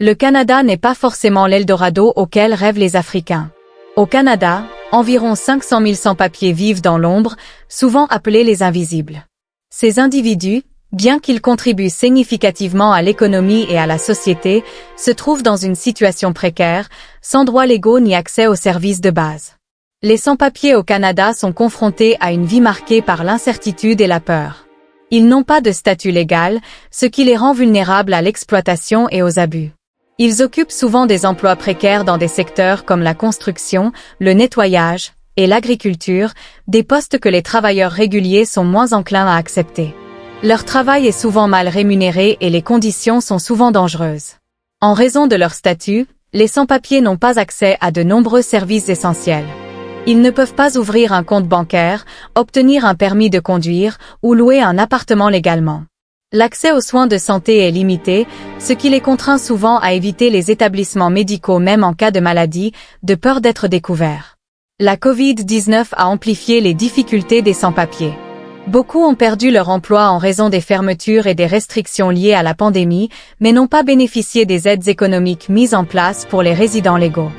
Le Canada n'est pas forcément l'Eldorado auquel rêvent les Africains. Au Canada, environ 500 000 sans-papiers vivent dans l'ombre, souvent appelés les invisibles. Ces individus, bien qu'ils contribuent significativement à l'économie et à la société, se trouvent dans une situation précaire, sans droits légaux ni accès aux services de base. Les sans-papiers au Canada sont confrontés à une vie marquée par l'incertitude et la peur. Ils n'ont pas de statut légal, ce qui les rend vulnérables à l'exploitation et aux abus. Ils occupent souvent des emplois précaires dans des secteurs comme la construction, le nettoyage et l'agriculture, des postes que les travailleurs réguliers sont moins enclins à accepter. Leur travail est souvent mal rémunéré et les conditions sont souvent dangereuses. En raison de leur statut, les sans-papiers n'ont pas accès à de nombreux services essentiels. Ils ne peuvent pas ouvrir un compte bancaire, obtenir un permis de conduire ou louer un appartement légalement. L'accès aux soins de santé est limité, ce qui les contraint souvent à éviter les établissements médicaux même en cas de maladie, de peur d'être découverts. La Covid-19 a amplifié les difficultés des sans-papiers. Beaucoup ont perdu leur emploi en raison des fermetures et des restrictions liées à la pandémie, mais n'ont pas bénéficié des aides économiques mises en place pour les résidents légaux.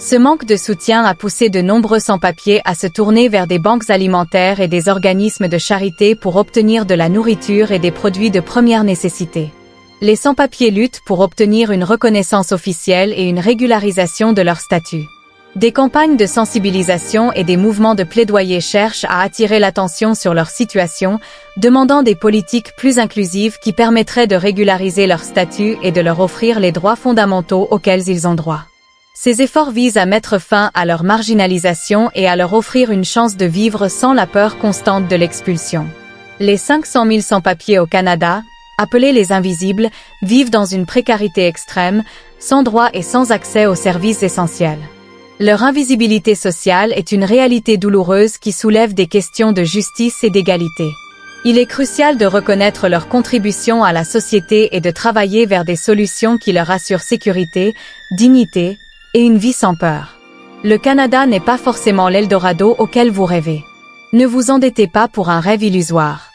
Ce manque de soutien a poussé de nombreux sans-papiers à se tourner vers des banques alimentaires et des organismes de charité pour obtenir de la nourriture et des produits de première nécessité. Les sans-papiers luttent pour obtenir une reconnaissance officielle et une régularisation de leur statut. Des campagnes de sensibilisation et des mouvements de plaidoyer cherchent à attirer l'attention sur leur situation, demandant des politiques plus inclusives qui permettraient de régulariser leur statut et de leur offrir les droits fondamentaux auxquels ils ont droit. Ces efforts visent à mettre fin à leur marginalisation et à leur offrir une chance de vivre sans la peur constante de l'expulsion. Les 500 000 sans-papiers au Canada, appelés les invisibles, vivent dans une précarité extrême, sans droit et sans accès aux services essentiels. Leur invisibilité sociale est une réalité douloureuse qui soulève des questions de justice et d'égalité. Il est crucial de reconnaître leur contribution à la société et de travailler vers des solutions qui leur assurent sécurité, dignité, et une vie sans peur. Le Canada n'est pas forcément l'Eldorado auquel vous rêvez. Ne vous endettez pas pour un rêve illusoire.